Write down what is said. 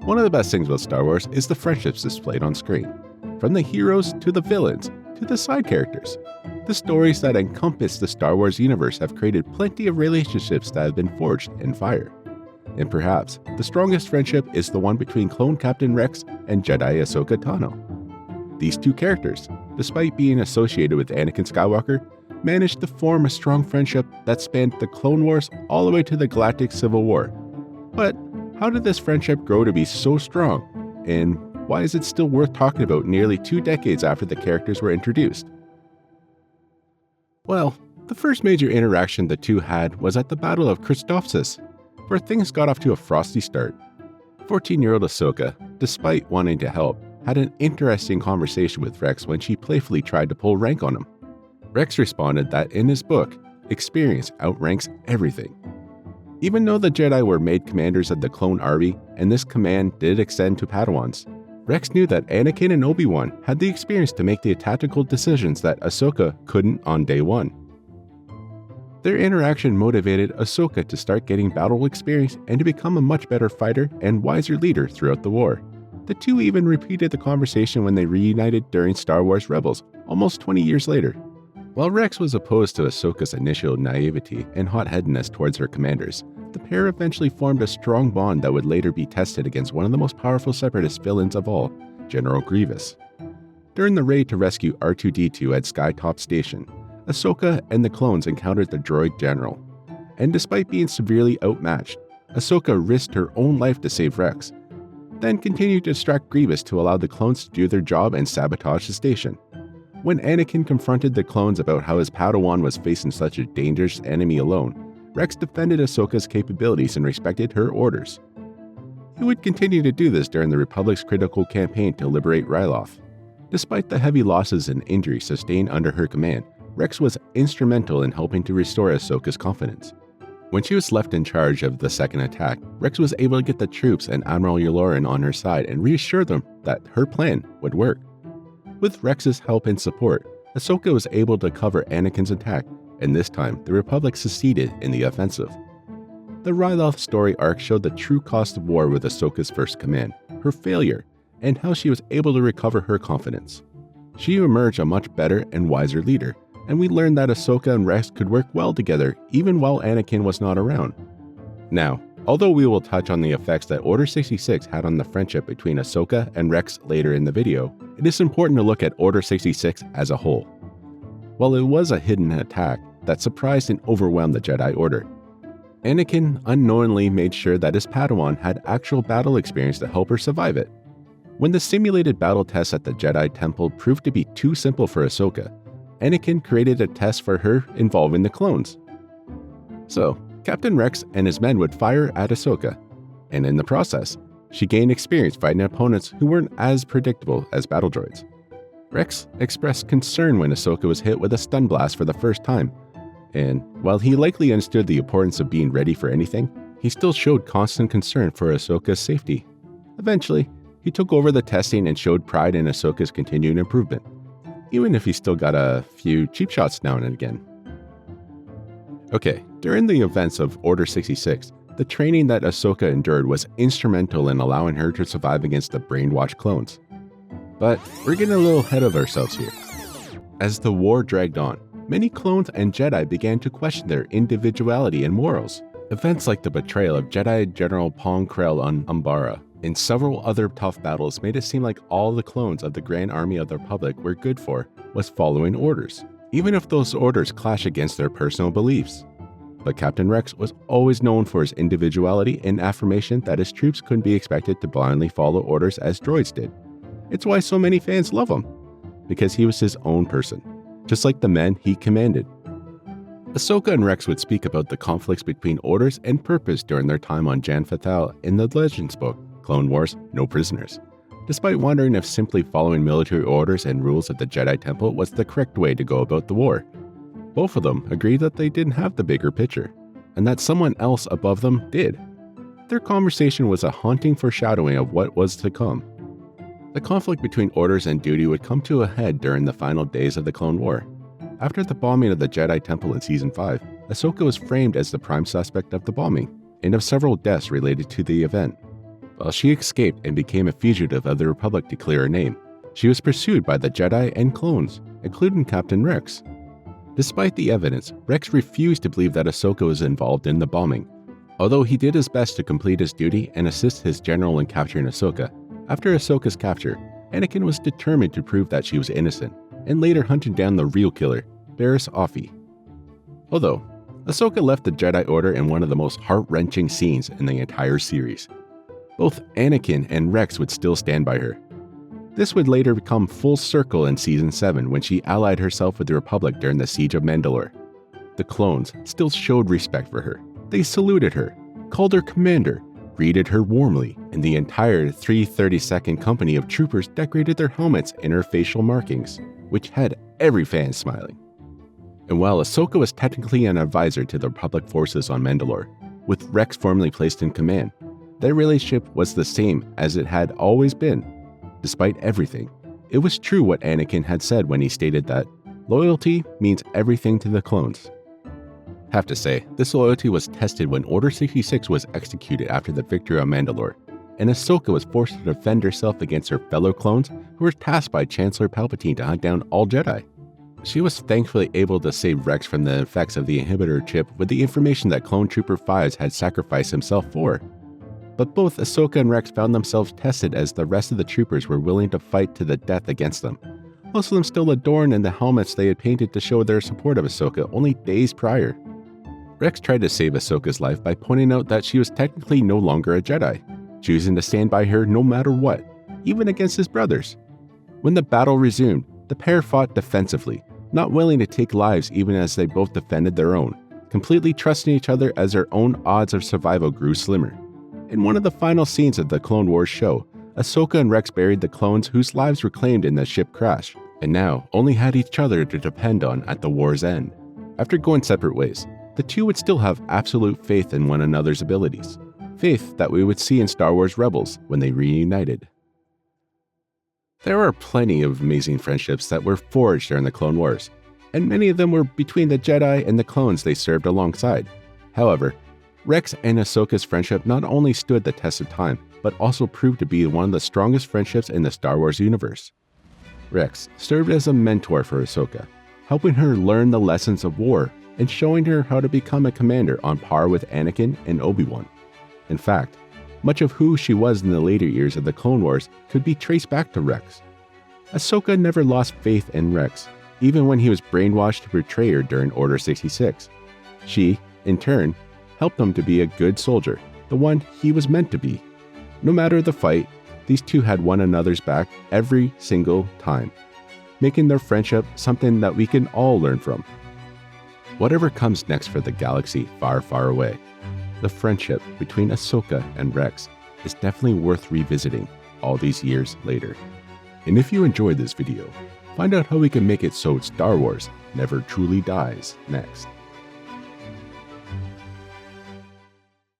One of the best things about Star Wars is the friendships displayed on screen. From the heroes to the villains to the side characters. The stories that encompass the Star Wars universe have created plenty of relationships that have been forged in fire. And perhaps the strongest friendship is the one between clone Captain Rex and Jedi Ahsoka Tano. These two characters, despite being associated with Anakin Skywalker, managed to form a strong friendship that spanned the Clone Wars all the way to the Galactic Civil War. But how did this friendship grow to be so strong? And why is it still worth talking about nearly 2 decades after the characters were introduced? Well, the first major interaction the two had was at the Battle of Christophsis, where things got off to a frosty start. 14-year-old Ahsoka, despite wanting to help, had an interesting conversation with Rex when she playfully tried to pull rank on him. Rex responded that in his book, experience outranks everything. Even though the Jedi were made commanders of the clone army, and this command did extend to Padawans, Rex knew that Anakin and Obi-Wan had the experience to make the tactical decisions that Ahsoka couldn't on day one. Their interaction motivated Ahsoka to start getting battle experience and to become a much better fighter and wiser leader throughout the war. The two even repeated the conversation when they reunited during Star Wars Rebels, almost 20 years later. While Rex was opposed to Ahsoka's initial naivety and hot-headedness towards her commanders, the pair eventually formed a strong bond that would later be tested against one of the most powerful Separatist villains of all, General Grievous. During the raid to rescue R2-D2 at Skytop Station, Ahsoka and the clones encountered the droid general. And despite being severely outmatched, Ahsoka risked her own life to save Rex, then continued to distract Grievous to allow the clones to do their job and sabotage the station. When Anakin confronted the clones about how his Padawan was facing such a dangerous enemy alone, Rex defended Ahsoka's capabilities and respected her orders. He would continue to do this during the Republic's critical campaign to liberate Ryloth. Despite the heavy losses and injuries sustained under her command, Rex was instrumental in helping to restore Ahsoka's confidence. When she was left in charge of the second attack, Rex was able to get the troops and Admiral Yularen on her side and reassure them that her plan would work. With Rex's help and support, Ahsoka was able to cover Anakin's attack, and this time the Republic succeeded in the offensive. The Ryloth story arc showed the true cost of war with Ahsoka's first command, her failure, and how she was able to recover her confidence. She emerged a much better and wiser leader, and we learned that Ahsoka and Rex could work well together even while Anakin was not around. Now, although we will touch on the effects that Order 66 had on the friendship between Ahsoka and Rex later in the video, it is important to look at Order 66 as a whole. While it was a hidden attack that surprised and overwhelmed the Jedi Order, Anakin unknowingly made sure that his Padawan had actual battle experience to help her survive it. When the simulated battle tests at the Jedi Temple proved to be too simple for Ahsoka, Anakin created a test for her involving the clones. So, Captain Rex and his men would fire at Ahsoka, and in the process, she gained experience fighting opponents who weren't as predictable as battle droids. Rex expressed concern when Ahsoka was hit with a stun blast for the first time, and while he likely understood the importance of being ready for anything, he still showed constant concern for Ahsoka's safety. Eventually, he took over the testing and showed pride in Ahsoka's continued improvement, even if he still got a few cheap shots now and again. Okay, during the events of Order 66, the training that Ahsoka endured was instrumental in allowing her to survive against the brainwashed clones. But we're getting a little ahead of ourselves here. As the war dragged on, many clones and Jedi began to question their individuality and morals. Events like the betrayal of Jedi General Pong Krell on Umbara and several other tough battles made it seem like all the clones of the Grand Army of the Republic were good for was following orders, even if those orders clash against their personal beliefs. But Captain Rex was always known for his individuality and affirmation that his troops couldn't be expected to blindly follow orders as droids did. It's why so many fans love him, because he was his own person, just like the men he commanded. Ahsoka and Rex would speak about the conflicts between orders and purpose during their time on Jan Fathal in the Legends book, Clone Wars: No Prisoners, despite wondering if simply following military orders and rules of the Jedi Temple was the correct way to go about the war. Both of them agreed that they didn't have the bigger picture, and that someone else above them did. Their conversation was a haunting foreshadowing of what was to come. The conflict between orders and duty would come to a head during the final days of the Clone War. After the bombing of the Jedi Temple in Season 5, Ahsoka was framed as the prime suspect of the bombing, and of several deaths related to the event. While she escaped and became a fugitive of the Republic to clear her name, she was pursued by the Jedi and clones, including Captain Rex. Despite the evidence, Rex refused to believe that Ahsoka was involved in the bombing. Although he did his best to complete his duty and assist his general in capturing Ahsoka, after Ahsoka's capture, Anakin was determined to prove that she was innocent, and later hunted down the real killer, Barriss Offee. Although, Ahsoka left the Jedi Order in one of the most heart-wrenching scenes in the entire series. Both Anakin and Rex would still stand by her. This would later become full circle in Season 7 when she allied herself with the Republic during the Siege of Mandalore. The clones still showed respect for her. They saluted her, called her commander, greeted her warmly, and the entire 332nd Company of troopers decorated their helmets in her facial markings, which had every fan smiling. And while Ahsoka was technically an advisor to the Republic forces on Mandalore, with Rex formally placed in command, their relationship was the same as it had always been. Despite everything, it was true what Anakin had said when he stated that loyalty means everything to the clones. Have to say, this loyalty was tested when Order 66 was executed after the victory on Mandalore, and Ahsoka was forced to defend herself against her fellow clones who were tasked by Chancellor Palpatine to hunt down all Jedi. She was thankfully able to save Rex from the effects of the inhibitor chip with the information that Clone Trooper 5 had sacrificed himself for. But both Ahsoka and Rex found themselves tested as the rest of the troopers were willing to fight to the death against them, most of them still adorned in the helmets they had painted to show their support of Ahsoka only days prior. Rex tried to save Ahsoka's life by pointing out that she was technically no longer a Jedi, choosing to stand by her no matter what, even against his brothers. When the battle resumed, the pair fought defensively, not willing to take lives even as they both defended their own, completely trusting each other as their own odds of survival grew slimmer. In one of the final scenes of the Clone Wars show, Ahsoka and Rex buried the clones whose lives were claimed in the ship crash, and now only had each other to depend on at the war's end. After going separate ways, the two would still have absolute faith in one another's abilities, faith that we would see in Star Wars Rebels when they reunited. There are plenty of amazing friendships that were forged during the Clone Wars, and many of them were between the Jedi and the clones they served alongside. However, Rex and Ahsoka's friendship not only stood the test of time, but also proved to be one of the strongest friendships in the Star Wars universe. Rex served as a mentor for Ahsoka, helping her learn the lessons of war and showing her how to become a commander on par with Anakin and Obi-Wan. In fact, much of who she was in the later years of the Clone Wars could be traced back to Rex. Ahsoka never lost faith in Rex, even when he was brainwashed to betray her during Order 66. She, in turn, helped him to be a good soldier, the one he was meant to be. No matter the fight, these two had one another's back every single time, making their friendship something that we can all learn from. Whatever comes next for the galaxy far, far away, the friendship between Ahsoka and Rex is definitely worth revisiting all these years later. And if you enjoyed this video, find out how we can make it so Star Wars never truly dies next.